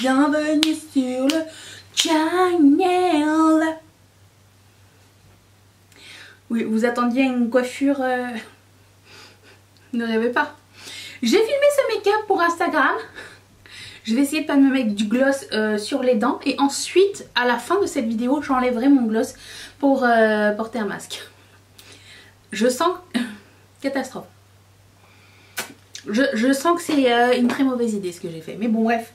bienvenue sur le channel. Oui, vous attendiez une coiffure, ne rêvez pas. J'ai filmé ce make-up pour Instagram. Je vais essayer de pas me mettre du gloss sur les dents. Et ensuite, à la fin de cette vidéo, j'enlèverai mon gloss pour porter un masque. Je sens... Catastrophe. Je sens que c'est une très mauvaise idée ce que j'ai fait. Mais bon, bref.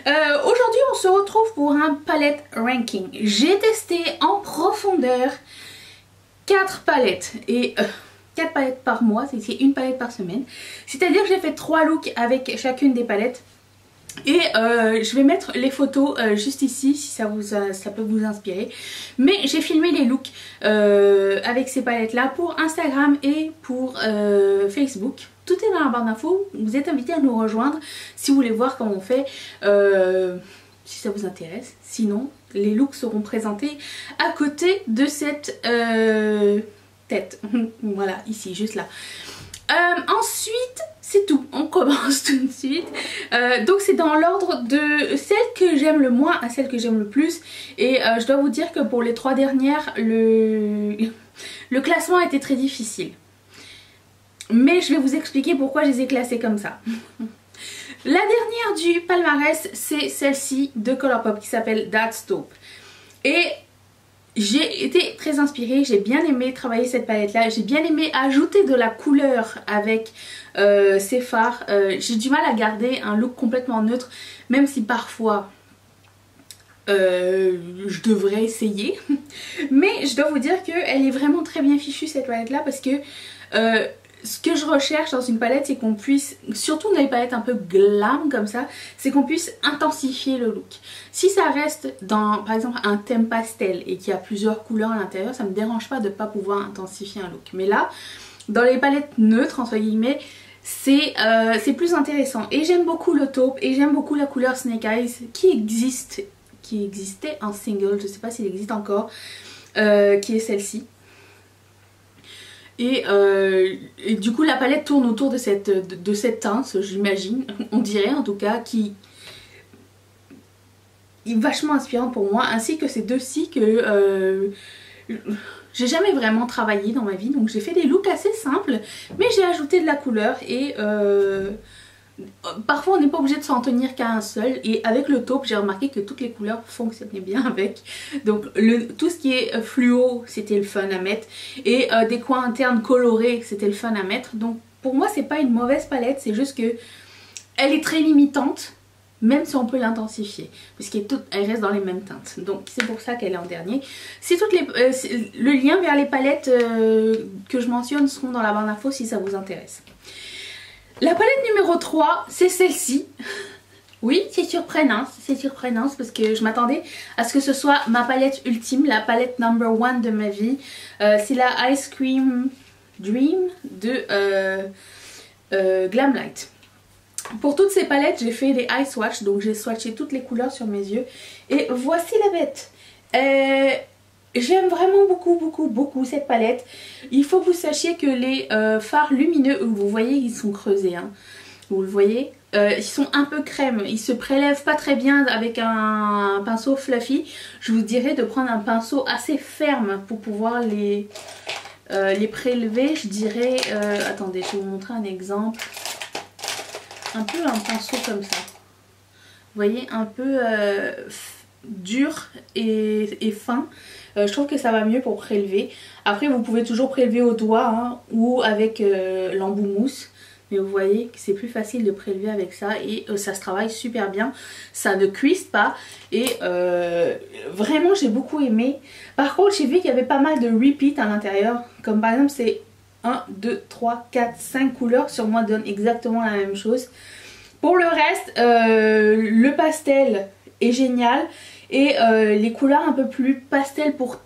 Aujourd'hui, on se retrouve pour un palette ranking. J'ai testé en profondeur 4 palettes. Et 4 palettes par mois, c'est une palette par semaine. C'est-à-dire que j'ai fait 3 looks avec chacune des palettes. Et je vais mettre les photos juste ici si ça peut vous inspirer. Mais j'ai filmé les looks avec ces palettes là pour Instagram et pour Facebook. Tout est dans la barre d'infos. Vous êtes invités à nous rejoindre si vous voulez voir comment on fait, si ça vous intéresse. Sinon, les looks seront présentés à côté de cette tête. Voilà, ici, juste là. Ensuite, c'est tout, on commence tout de suite. Donc c'est dans l'ordre de celle que j'aime le moins à celle que j'aime le plus. Et je dois vous dire que pour les 3 dernières, le classement a été très difficile. Mais je vais vous expliquer pourquoi je les ai classées comme ça. La dernière du palmarès, c'est celle-ci de Colourpop qui s'appelle That's Taupe. Et j'ai été très inspirée, j'ai bien aimé travailler cette palette là, j'ai bien aimé ajouter de la couleur avec ces fards. J'ai du mal à garder un look complètement neutre, même si parfois je devrais essayer. Mais je dois vous dire qu'elle est vraiment très bien fichue cette palette là, parce que ce que je recherche dans une palette, c'est qu'on puisse, surtout dans les palettes un peu glam comme ça, c'est qu'on puisse intensifier le look. Si ça reste dans par exemple un thème pastel et qu'il y a plusieurs couleurs à l'intérieur, ça me dérange pas de ne pas pouvoir intensifier un look. Mais là, dans les palettes neutres entre guillemets, c'est plus intéressant. Et j'aime beaucoup le taupe et j'aime beaucoup la couleur Snake Eyes qui existait en single, je sais pas s'il existe encore, qui est celle-ci. Et du coup la palette tourne autour de cette teinte, j'imagine, on dirait en tout cas, qui est vachement inspirante pour moi, ainsi que ces deux-ci que j'ai jamais vraiment travaillé dans ma vie. Donc j'ai fait des looks assez simples, mais j'ai ajouté de la couleur et parfois on n'est pas obligé de s'en tenir qu'à un seul. Et avec le taupe, j'ai remarqué que toutes les couleurs fonctionnaient bien avec. Donc tout ce qui est fluo, c'était le fun à mettre. Et des coins internes colorés, c'était le fun à mettre. Donc pour moi, c'est pas une mauvaise palette, c'est juste que elle est très limitante, même si on peut l'intensifier, puisqu'elle reste dans les mêmes teintes. Donc c'est pour ça qu'elle est en dernier. Le lien vers les palettes que je mentionne seront dans la barre d'infos si ça vous intéresse. La palette numéro 3, c'est celle-ci. Oui, c'est surprenant parce que je m'attendais à ce que ce soit ma palette ultime, la palette number 1 de ma vie. C'est la Ice Cream Dream de Glamlight. Pour toutes ces palettes, j'ai fait des eye swatch, donc j'ai swatché toutes les couleurs sur mes yeux. Et voici la bête. J'aime vraiment beaucoup cette palette. Il faut que vous sachiez que les fards lumineux, vous voyez, ils sont creusés. Hein. Vous le voyez, ils sont un peu crème. Ils se prélèvent pas très bien avec un pinceau fluffy. Je vous dirais de prendre un pinceau assez ferme pour pouvoir les prélever. Je dirais, attendez, je vais vous montrer un exemple. Un peu un pinceau comme ça. Vous voyez, un peu dur et fin. Je trouve que ça va mieux pour prélever. Après vous pouvez toujours prélever au doigt hein, ou avec l'embout mousse. Mais vous voyez que c'est plus facile de prélever avec ça et ça se travaille super bien. Ça ne cuise pas et vraiment j'ai beaucoup aimé. Par contre j'ai vu qu'il y avait pas mal de repeat à l'intérieur. Comme par exemple c'est 1, 2, 3, 4, 5 couleurs. Sur moi donne exactement la même chose. Pour le reste, le pastel est génial. Et les couleurs un peu plus pastel pour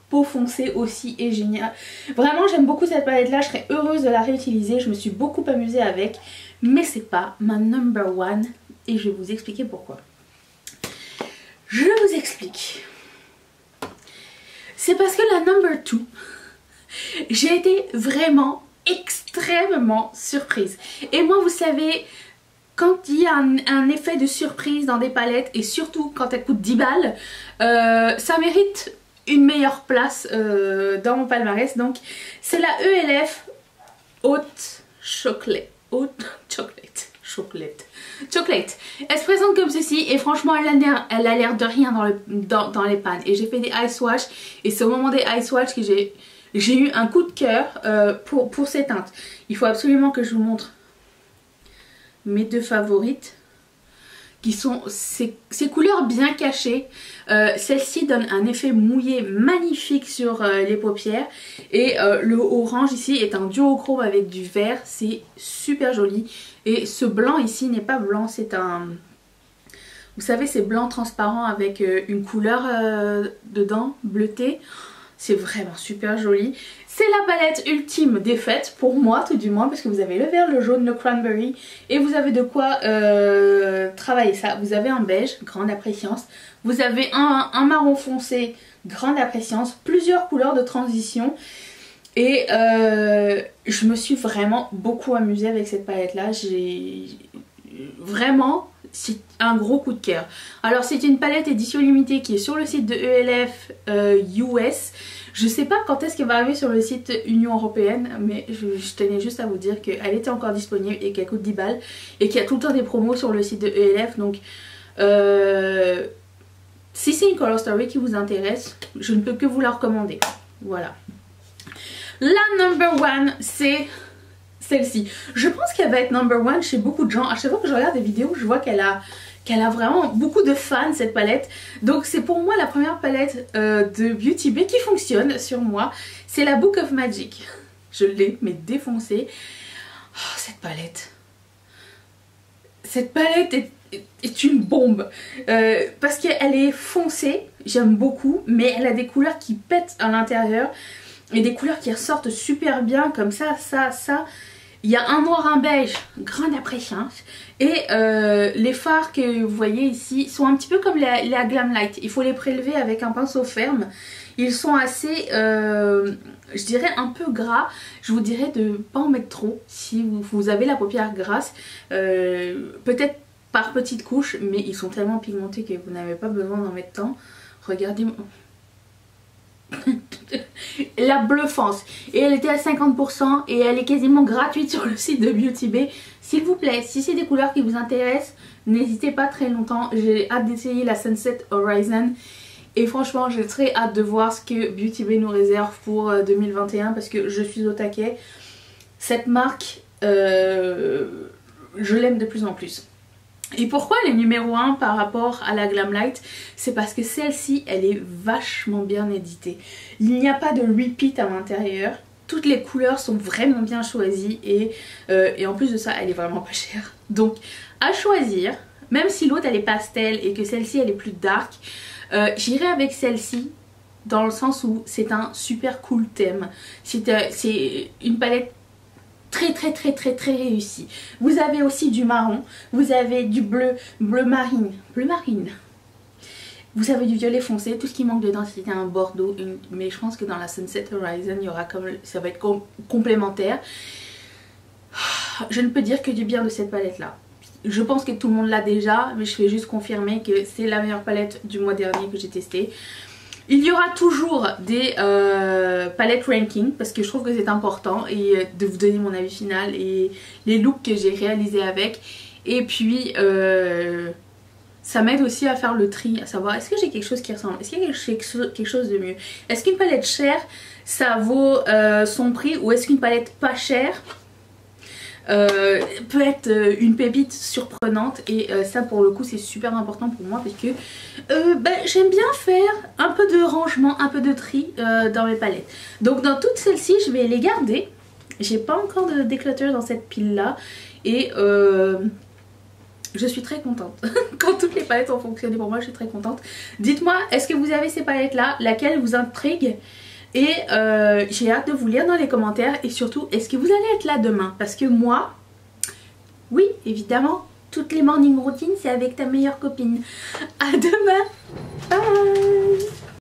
peau foncée aussi est génial. Vraiment j'aime beaucoup cette palette là, je serais heureuse de la réutiliser. Je me suis beaucoup amusée avec. Mais c'est pas ma number 1 et je vais vous expliquer pourquoi. Je vous explique. C'est parce que la number 2, j'ai été vraiment extrêmement surprise. Et moi vous savez, quand il y a un effet de surprise dans des palettes et surtout quand elles coûtent 10 balles, ça mérite une meilleure place dans mon palmarès. Donc c'est la ELF Haute Chocolate. Chocolate. Elle se présente comme ceci et franchement elle a l'air de rien dans les pannes. Et j'ai fait des Ice Wash et c'est au moment des Ice Wash que j'ai eu un coup de cœur pour ces teintes. Il faut absolument que je vous montre mes deux favorites qui sont ces couleurs bien cachées. Celle-ci donne un effet mouillé magnifique sur les paupières et le orange ici est un duochrome avec du vert, c'est super joli. Et ce blanc ici n'est pas blanc, c'est un... Vous savez, c'est blanc transparent avec une couleur dedans, bleutée. C'est vraiment super joli. C'est la palette ultime des fêtes, pour moi tout du moins, parce que vous avez le vert, le jaune, le cranberry et vous avez de quoi travailler ça. Vous avez un beige, grande appréciance. Vous avez un marron foncé, grande appréciance. Plusieurs couleurs de transition. Et je me suis vraiment beaucoup amusée avec cette palette là. J'ai vraiment... C'est un gros coup de cœur. Alors c'est une palette édition limitée qui est sur le site de ELF US. Je sais pas quand est-ce qu'elle va arriver sur le site Union Européenne, mais je tenais juste à vous dire qu'elle était encore disponible et qu'elle coûte 10 balles. Et qu'il y a tout le temps des promos sur le site de ELF. Donc si c'est une color story qui vous intéresse, je ne peux que vous la recommander. Voilà. La number one, c'est... celle-ci. Je pense qu'elle va être number one chez beaucoup de gens. À chaque fois que je regarde des vidéos, je vois qu'elle a vraiment beaucoup de fans cette palette. Donc c'est pour moi la première palette de Beauty Bay qui fonctionne sur moi. C'est la Book of Magic. Je l'ai mais défoncée. Oh, cette palette. Cette palette est une bombe. Parce qu'elle est foncée, j'aime beaucoup, mais elle a des couleurs qui pètent à l'intérieur. Et des couleurs qui ressortent super bien comme ça, ça. Il y a un noir, un beige, grande appréciance. Et les fards que vous voyez ici sont un petit peu comme la Glam Light. Il faut les prélever avec un pinceau ferme. Ils sont assez, je dirais un peu gras. Je vous dirais de ne pas en mettre trop si vous avez la paupière grasse. Peut-être par petites couches, mais ils sont tellement pigmentés que vous n'avez pas besoin d'en mettre tant. Regardez... la bluffance et elle était à 50% et elle est quasiment gratuite sur le site de Beauty Bay. S'il vous plaît, si c'est des couleurs qui vous intéressent, n'hésitez pas très longtemps. J'ai hâte d'essayer la Sunset Horizon et franchement j'ai très hâte de voir ce que Beauty Bay nous réserve pour 2021 parce que je suis au taquet. Cette marque, je l'aime de plus en plus. Et pourquoi elle est numéro 1 par rapport à la Glam Light? C'est parce que celle-ci, elle est vachement bien éditée. Il n'y a pas de repeat à l'intérieur. Toutes les couleurs sont vraiment bien choisies et en plus de ça, elle est vraiment pas chère. Donc à choisir, même si l'autre elle est pastel et que celle-ci elle est plus dark, j'irai avec celle-ci dans le sens où c'est un super cool thème. C'est une palette très réussi. Vous avez aussi du marron, vous avez du bleu marine, vous avez du violet foncé, tout ce qui manque dedans c'était un bordeaux, mais je pense que dans la Sunset Horizon il y aura comme ça va être complémentaire. Je ne peux dire que du bien de cette palette là. Je pense que tout le monde l'a déjà, mais je fais juste confirmer que c'est la meilleure palette du mois dernier que j'ai testée. Il y aura toujours des palettes ranking parce que je trouve que c'est important et de vous donner mon avis final et les looks que j'ai réalisés avec. Et puis ça m'aide aussi à faire le tri, à savoir est-ce que j'ai quelque chose qui ressemble, est-ce qu'il y a quelque chose de mieux. Est-ce qu'une palette chère ça vaut son prix ou est-ce qu'une palette pas chère peut être une pépite surprenante et ça pour le coup c'est super important pour moi parce que j'aime bien faire un peu de rangement, un peu de tri dans mes palettes. Donc dans toutes celles-ci je vais les garder. J'ai pas encore de déclutter dans cette pile là et je suis très contente. Quand toutes les palettes ont fonctionné pour moi je suis très contente. Dites-moi, est-ce que vous avez ces palettes là, laquelle vous intrigue? Et j'ai hâte de vous lire dans les commentaires et surtout est-ce que vous allez être là demain? Parce que moi, oui évidemment, toutes les morning routines c'est avec ta meilleure copine. À demain, bye.